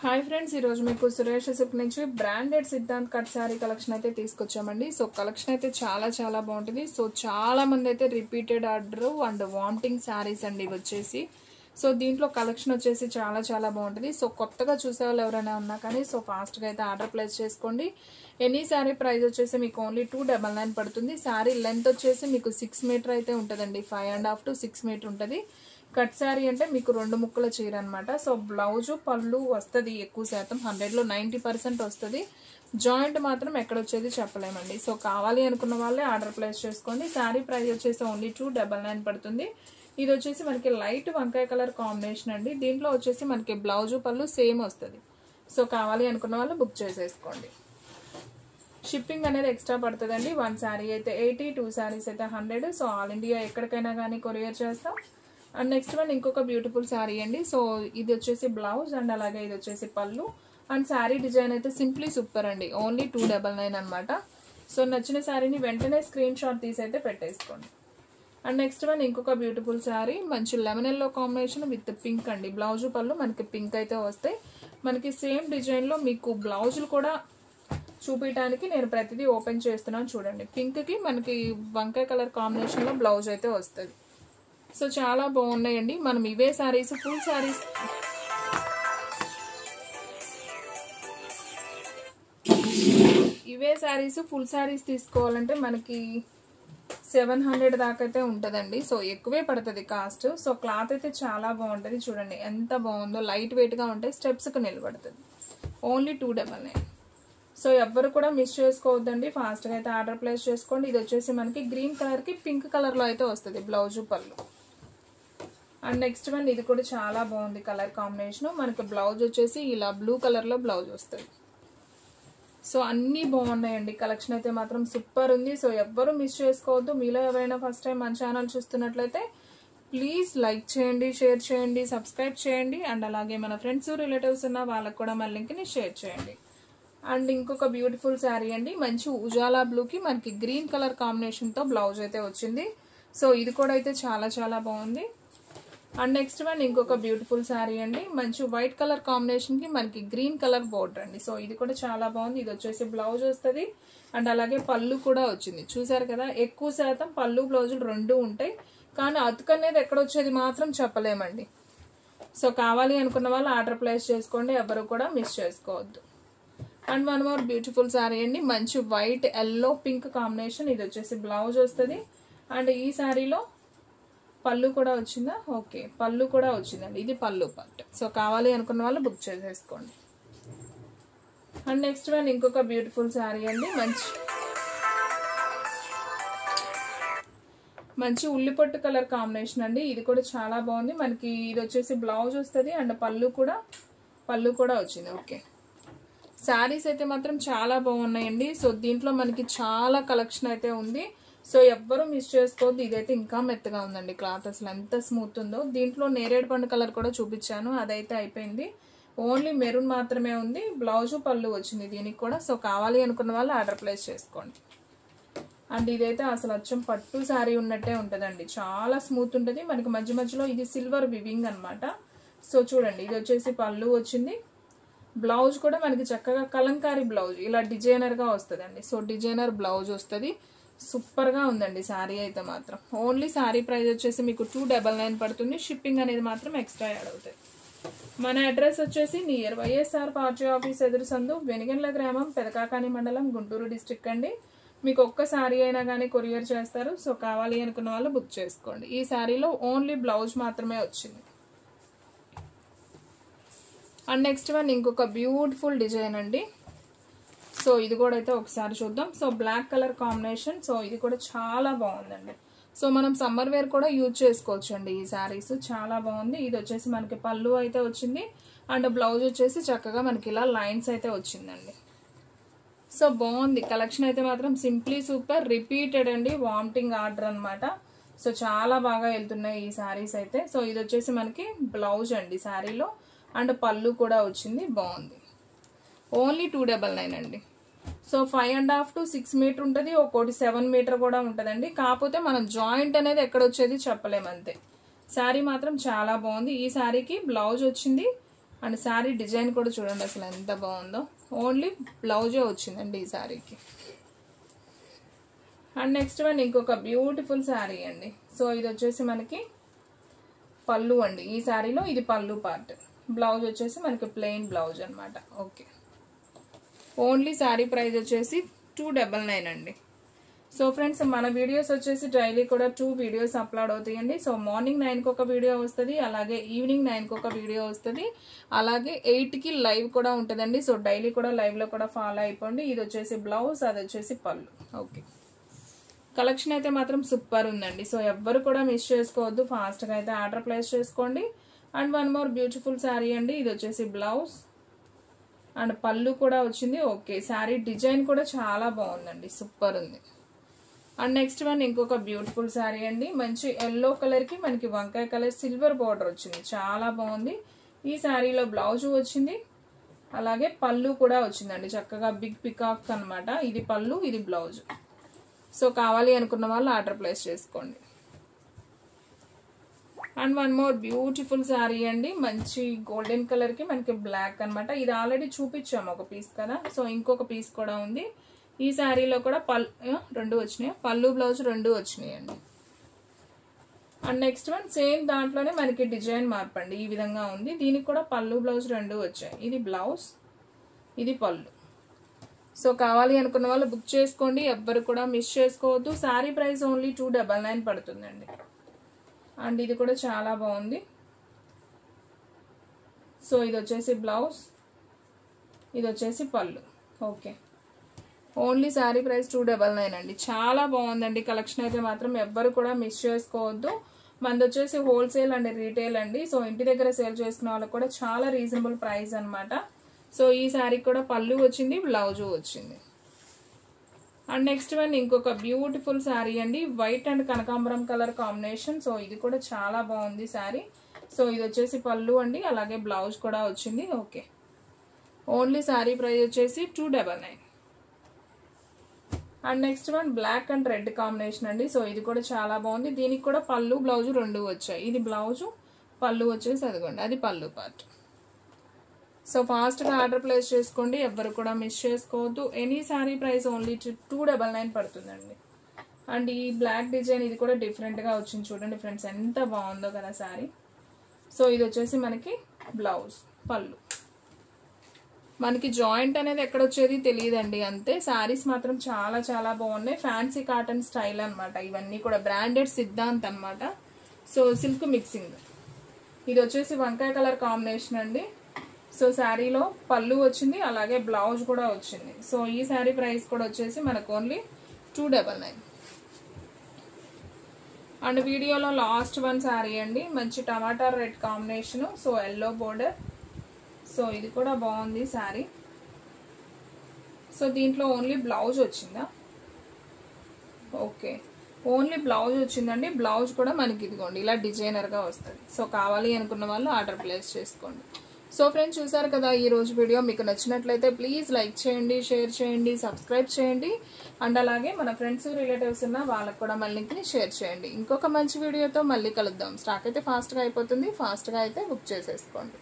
Hi friends, ఈరోజు మీకు Suresh silk నుంచి branded Siddhant cut sari collection అయితే తీసుకొచ్చామండి. సో కలెక్షన్ అయితే చాలా బాగుంటుంది. సో చాలా మంది అయితే repeated order and vomiting saris అండి ఇవి వచ్చేసి. సో దీంట్లో కలెక్షన్ వచ్చేసి చాలా బాగుంటుంది. సో కొత్తగా చూసే వాళ్ళు ఎవరైనా ఉన్నా కానీ సో ఫాస్ట్గా అయితే ఆర్డర్ ప్లేస్ చేసుకోండి. ఎనీ శారీ ప్రైస్ వచ్చేసి మీకు ఓన్లీ 299 పడుతుంది. శారీ లెంత్ వచ్చేసి మీకు 6 మీటర్ అయితే ఉంటుందండి. 5.5 to 6 మీటర్ ఉంటుంది. కట్ శారీ అంటే మీకు 2 ముక్కల చీర అనమాట. సో బ్లౌజు పళ్ళు వస్తుంది ఎక్కువ శాతం, 100లో 90% వస్తుంది. జాయింట్ మాత్రం ఎక్కడ వచ్చేది చెప్పలేమండి. సో కావాలి అనుకున్న వాళ్ళే ఆర్డర్ ప్లేస్ చేసుకోండి. శారీ ప్రైస్ వచ్చేసి ఓన్లీ 299 పడుతుంది. ఇది వచ్చేసి మనకి లైట్ వంకాయ కలర్ కాంబినేషన్ అండి. దీంట్లో వచ్చేసి మనకి బ్లౌజు పళ్ళు సేమ్ వస్తుంది. సో కావాలి అనుకున్న వాళ్ళు బుక్ చేసేసుకోండి. షిప్పింగ్ అనేది ఎక్స్ట్రా పడుతుందండి. 1 శారీ అయితే 80, 2 శారీస్ అయితే 100. సో ఆల్ ఇండియా ఎక్కడికైనా కానీ కొరియర్ చేస్తాం. అండ్ నెక్స్ట్ వన్ ఇంకొక బ్యూటిఫుల్ శారీ అండి. సో ఇది వచ్చేసి బ్లౌజ్ అండ్ అలాగే ఇది వచ్చేసి పళ్ళు. అండ్ శారీ డిజైన్ అయితే సింప్లీ సూపర్ అండి. ఓన్లీ 299 అనమాట. సో నచ్చిన శారీని వెంటనే స్క్రీన్ షాట్ తీసి అయితే పెట్టేసుకోండి. అండ్ నెక్స్ట్ వన్ ఇంకొక బ్యూటిఫుల్ శారీ, మంచి lemon yellow combination with pink అండి. బ్లౌజ్ పళ్ళు మనకి పింక్ అయితే వస్తాయి. మనకి సేమ్ డిజైన్లో మీకు బ్లౌజులు కూడా చూపించడానికి నేను ప్రతిదీ ఓపెన్ చేస్తున్నాను చూడండి. పింక్కి మనకి వంకాయ కలర్ కాంబినేషన్లో బ్లౌజ్ అయితే వస్తుంది. సో చాలా బాగున్నాయండి. మనం ఇవే శారీస్ ఫుల్ శారీస్ ఫుల్ శారీస్ తీసుకోవాలంటే మనకి 700 దాకా అయితే ఉంటుందండి. సో ఎక్కువే పడుతుంది కాస్ట్. సో క్లాత్ అయితే చాలా బాగుంటుంది. చూడండి ఎంత బాగుందో, లైట్ వెయిట్గా ఉంటాయి, స్టెప్స్కి నిలబడుతుంది. ఓన్లీ 299. సో ఎవ్వరు కూడా మిస్ చేసుకోవద్దండి. ఫాస్ట్గా అయితే ఆర్డర్ ప్లేస్ చేసుకోండి. ఇది వచ్చేసి మనకి గ్రీన్ కలర్కి పింక్ కలర్లో అయితే వస్తుంది బ్లౌజు పళ్ళు. అండ్ నెక్స్ట్ వన్ ఇది కూడా చాలా బాగుంది కలర్ కాంబినేషన్. మనకి బ్లౌజ్ వచ్చేసి ఇలా బ్లూ కలర్లో బ్లౌజ్ వస్తుంది. సో అన్నీ బాగున్నాయండి. కలెక్షన్ అయితే మాత్రం సూపర్ ఉంది. సో ఎవ్వరు మిస్ చేసుకోవద్దు. మీలో ఎవరైనా ఫస్ట్ టైం మన ఛానల్ చూస్తున్నట్లయితే ప్లీజ్ లైక్ చేయండి, షేర్ చేయండి, సబ్స్క్రైబ్ చేయండి. అండ్ అలాగే మన ఫ్రెండ్స్ రిలేటివ్స్ ఉన్న వాళ్ళకు కూడా మన లింక్ని షేర్ చేయండి. అండ్ ఇంకొక బ్యూటిఫుల్ శారీ అండి. మంచి ఉజాలా బ్లూకి మనకి గ్రీన్ కలర్ కాంబినేషన్తో బ్లౌజ్ అయితే వచ్చింది. సో ఇది కూడా అయితే చాలా బాగుంది. అండ్ నెక్స్ట్ వన్ ఇంకొక బ్యూటిఫుల్ శారీ అండి. మంచి వైట్ కలర్ కాంబినేషన్కి మనకి గ్రీన్ కలర్ బోర్డర్ అండి. సో ఇది కూడా చాలా బాగుంది. ఇది వచ్చేసి బ్లౌజ్ వస్తుంది అండ్ అలాగే పళ్ళు కూడా వచ్చింది. చూసారు కదా, ఎక్కువ శాతం పళ్ళు బ్లౌజులు 2 ఉంటాయి. కానీ అతుకు అనేది ఎక్కడ వచ్చేది మాత్రం చెప్పలేమండి. సో కావాలి అనుకున్న వాళ్ళు ఆర్డర్ ప్లేస్ చేసుకోండి. ఎవరు కూడా మిస్ చేసుకోవద్దు. అండ్ 1 మోర్ బ్యూటిఫుల్ శారీ అండి. మంచి వైట్ ఎల్లో పింక్ కాంబినేషన్. ఇది వచ్చేసి బ్లౌజ్ వస్తుంది. అండ్ ఈ శారీలో పళ్ళు కూడా వచ్చిందా? ఓకే, పళ్ళు కూడా వచ్చిందండి. ఇది పళ్ళు పార్ట్. సో కావాలి అనుకున్న వాళ్ళు బుక్ చేసేసుకోండి. అండ్ నెక్స్ట్ వన్ ఇంకొక బ్యూటిఫుల్ శారీ అండి. మంచి ఉల్లిపొట్టు కలర్ కాంబినేషన్ అండి. ఇది కూడా చాలా బాగుంది. మనకి ఇది వచ్చేసి బ్లౌజ్ వస్తుంది అండ్ పళ్ళు కూడా వచ్చింది. ఓకే, శారీస్ అయితే మాత్రం చాలా బాగున్నాయండి. సో దీంట్లో మనకి చాలా కలెక్షన్ అయితే ఉంది. సో ఎవ్వరూ మిస్ చేసుకోవద్దు. ఇదైతే ఇంకా మెత్తగా ఉందండి క్లాత్, అసలు ఎంత స్మూత్ ఉందో. దీంట్లో నేరేడు పండు కలర్ కూడా చూపించాను, అదైతే అయిపోయింది. ఓన్లీ మెరూన్ మాత్రమే ఉంది. బ్లౌజు పళ్ళు వచ్చింది దీనికి కూడా. సో కావాలి అనుకున్న వాళ్ళు ఆర్డర్ ప్లేస్ చేసుకోండి. అండ్ ఇదైతే అసలు అచ్చం పట్టు శారీ ఉన్నట్టే ఉంటుందండి. చాలా స్మూత్ ఉంటుంది. మనకి మధ్యలో ఇది సిల్వర్ వివింగ్ అనమాట. సో చూడండి, ఇది వచ్చేసి పళ్ళు వచ్చింది. బ్లౌజ్ కూడా మనకి చక్కగా కలంకారీ బ్లౌజ్ ఇలా డిజైనర్గా వస్తుందండి. సో డిజైనర్ బ్లౌజ్ వస్తుంది. సూపర్గా ఉందండి శారీ అయితే మాత్రం. ఓన్లీ శారీ ప్రైస్ వచ్చేసి మీకు 299 పడుతుంది. షిప్పింగ్ అనేది మాత్రం ఎక్స్ట్రా యాడ్ అవుతుంది. మన అడ్రస్ వచ్చేసి నియర్ వైఎస్ఆర్ పార్టీ ఆఫీస్ ఎదురు సందు, వెనిగండ్ల గ్రామం, పెదకాకాని మండలం, గుంటూరు డిస్ట్రిక్ట్ అండి. మీకు ఒక్క శారీ అయినా కానీ కొరియర్ చేస్తారు. సో కావాలి అనుకున్న వాళ్ళు బుక్ చేసుకోండి. ఈ శారీలో ఓన్లీ బ్లౌజ్ మాత్రమే వచ్చింది. అండ్ నెక్స్ట్ వన్ ఇంకొక బ్యూటిఫుల్ డిజైన్ అండి. సో ఇది కూడా అయితే ఒకసారి చూద్దాం. So black colour combination. So ఇది కూడా చాలా బాగుందండి. సో మనం సమ్మర్ వేర్ కూడా యూజ్ చేసుకోవచ్చు అండి. ఈ శారీస్ చాలా బాగుంది. ఇది వచ్చేసి మనకి పళ్ళు అయితే వచ్చింది అండ్ బ్లౌజ్ వచ్చేసి చక్కగా మనకి ఇలా లైన్స్ అయితే వచ్చిందండి. సో బాగుంది కలెక్షన్ అయితే మాత్రం సింప్లీ సూపర్. రిపీటెడ్ అండి, వామిటింగ్ ఆర్డర్ అనమాట. సో చాలా బాగా వెళ్తున్నాయి ఈ శారీస్ అయితే. సో ఇది వచ్చేసి మనకి బ్లౌజ్ అండి శారీలో అండ్ పళ్ళు కూడా వచ్చింది. బాగుంది. ఓన్లీ 299 అండి. సో 5.5 to 6 మీటర్ ఉంటుంది. ఒక్కోటి 7 మీటర్ కూడా ఉంటుందండి. కాకపోతే మనం జాయింట్ అనేది ఎక్కడ వచ్చేది చెప్పలేమంతే. శారీ మాత్రం చాలా బాగుంది. ఈ శారీకి బ్లౌజ్ వచ్చింది అండ్ శారీ డిజైన్ కూడా చూడండి అసలు ఎంత బాగుందో. ఓన్లీ బ్లౌజే వచ్చిందండి ఈ శారీకి. అండ్ నెక్స్ట్ వన్ ఇంకొక బ్యూటిఫుల్ శారీ అండి. సో ఇది వచ్చేసి మనకి పళ్ళు అండి. ఈ శారీలో ఇది పళ్ళు పార్ట్. బ్లౌజ్ వచ్చేసి మనకి ప్లెయిన్ బ్లౌజ్ అనమాట. ఓకే, ఓన్లీ శారీ ప్రైస్ వచ్చేసి 299 అండి. సో ఫ్రెండ్స్ మన వీడియోస్ వచ్చేసి డైలీ కూడా 2 వీడియోస్ అప్లోడ్ అవుతాయండి. సో మార్నింగ్ 9కి ఒక వీడియో వస్తుంది, అలాగే ఈవినింగ్ 9కి ఒక వీడియో వస్తుంది, అలాగే 8కి లైవ్ కూడా ఉంటుందండి. సో డైలీ కూడా లైవ్లో కూడా ఫాలో అయిపోండి. ఇది వచ్చేసి బ్లౌజ్, అది వచ్చేసి పళ్ళు. ఓకే, కలెక్షన్ అయితే మాత్రం సూపర్ ఉందండి. సో ఎవ్వరు కూడా మిస్ చేసుకోవద్దు, ఫాస్ట్గా అయితే ఆర్డర్ ప్లేస్ చేసుకోండి. And one more beautiful sari అండి. ఇది వచ్చేసి బ్లౌజ్ అండ్ పళ్ళు కూడా వచ్చింది. ఓకే, శారీ డిజైన్ కూడా చాలా బాగుందండి, సూపర్ ఉంది. అండ్ నెక్స్ట్ వన్ ఇంకొక బ్యూటిఫుల్ శారీ అండి. మంచి ఎల్లో కలర్కి మనకి వంకాయ కలర్ సిల్వర్ బార్డర్ వచ్చింది, చాలా బాగుంది. ఈ శారీలో బ్లౌజ్ వచ్చింది, అలాగే పళ్ళు కూడా వచ్చిందండి, చక్కగా బిగ్ పికాక్ అనమాట. ఇది పళ్ళు, ఇది బ్లౌజ్. సో కావాలి అనుకున్న వాళ్ళు ఆర్డర్ ప్లేస్ చేసుకోండి. And one more beautiful sari అండి. మంచి గోల్డెన్ కలర్కి మనకి బ్లాక్ అనమాట. ఇది ఆల్రెడీ చూపించాము ఒక పీస్ కదా, సో ఇంకొక పీస్ కూడా ఉంది. ఈ శారీలో కూడా రెండు వచ్చినాయి, పళ్ళు బ్లౌజ్ రెండు వచ్చినాయి అండి. అండ్ నెక్స్ట్ వన్ సేమ్ దాంట్లోనే మనకి డిజైన్ మార్పండి, ఈ విధంగా ఉంది. దీనికి కూడా పళ్ళు బ్లౌజ్ రెండు వచ్చాయి. ఇది బ్లౌజ్, ఇది పళ్ళు. సో కావాలి అనుకున్న వాళ్ళు బుక్ చేసుకోండి, ఎవ్వరు కూడా మిస్ చేసుకోవద్దు. శారీ ప్రైస్ ఓన్లీ 299 పడుతుందండి. అండ్ ఇది కూడా చాలా బాగుంది. సో ఇది వచ్చేసి బ్లౌజ్, ఇది వచ్చేసి పళ్ళు. ఓకే, ఓన్లీ శారీ ప్రైస్ 299 అండి. చాలా బాగుందండి కలెక్షన్ అయితే మాత్రం, ఎవ్వరు కూడా మిస్ చేసుకోవద్దు. మనది వచ్చేసి హోల్సేల్ అండ్ రీటైల్ అండి. సో ఇంటి దగ్గర సేల్ చేసుకున్న వాళ్ళకి కూడా చాలా రీజనబుల్ ప్రైస్ అనమాట. సో ఈ శారీకి కూడా పళ్ళు వచ్చింది, బ్లౌజు వచ్చింది. అండ్ నెక్స్ట్ వన్ ఇంకొక బ్యూటిఫుల్ శారీ అండి. వైట్ అండ్ కనకాంబరం కలర్ కాంబినేషన్. సో ఇది కూడా చాలా బాగుంది శారీ. సో ఇది వచ్చేసి పళ్ళు అండి, అలాగే బ్లౌజ్ కూడా వచ్చింది. ఓకే, ఓన్లీ శారీ ప్రైస్ వచ్చేసి 299. And next one black and red combination అండి. సో ఇది కూడా చాలా బాగుంది. దీనికి కూడా పళ్ళు బ్లౌజు రెండు వచ్చాయి. ఇది బ్లౌజు, పళ్ళు వచ్చేసి అదిగోండి, అది పళ్ళు పార్ట్. సో ఫాస్ట్గా ఆర్డర్ ప్లేస్ చేసుకోండి, ఎవ్వరు కూడా మిస్ చేసుకోవద్దు. ఎనీ శారీ ప్రైస్ ఓన్లీ 299 పడుతుందండి. అండ్ ఈ బ్లాక్ డిజైన్ ఇది కూడా డిఫరెంట్గా వచ్చింది చూడండి ఫ్రెండ్స్, ఎంత బాగుందో కదా శారీ. సో ఇది వచ్చేసి మనకి బ్లౌజ్, పళ్ళు. మనకి జాయింట్ అనేది ఎక్కడ వచ్చేది తెలియదండి, అంతే. శారీస్ మాత్రం చాలా చాలా బాగున్నాయి. ఫ్యాన్సీ కాటన్ స్టైల్ అనమాట. ఇవన్నీ కూడా బ్రాండెడ్ సిద్ధాంత్ అనమాట. So silk mixing. ఇది వచ్చేసి వంకాయ కలర్ కాంబినేషన్ అండి. సో శారీలో పళ్ళు వచ్చింది, అలాగే బ్లౌజ్ కూడా వచ్చింది. సో ఈ శారీ ప్రైస్ కూడా వచ్చేసి మనకు ఓన్లీ 299. అండ్ వీడియోలో లాస్ట్ వన్ శారీ అండి. మంచి టమాటా red combination. So yellow border. So ఇది కూడా బాగుంది శారీ. సో దీంట్లో ఓన్లీ బ్లౌజ్ వచ్చిందా? ఓకే, ఓన్లీ బ్లౌజ్ వచ్చిందండి. బ్లౌజ్ కూడా మనకి ఇదిగోండి ఇలా డిజైనర్గా వస్తుంది. సో కావాలి అనుకున్న వాళ్ళు ఆర్డర్ ప్లేస్ చేసుకోండి. సో ఫ్రెండ్స్ చూసారు కదా ఈ రోజు వీడియో. మీకు నచ్చినట్లయితే ప్లీజ్ లైక్ చేయండి, షేర్ చేయండి, సబ్స్క్రైబ్ చేయండి. అండ్ అలాగే మన ఫ్రెండ్స్ రిలేటివ్స్ ఉన్న వాళ్ళకు కూడా మన లింక్ని షేర్ చేయండి. ఇంకొక మంచి వీడియోతో మళ్ళీ కలుద్దాం. స్టాక్ అయితే ఫాస్ట్గా అయిపోతుంది, ఫాస్ట్గా అయితే బుక్ చేసేసుకోండి.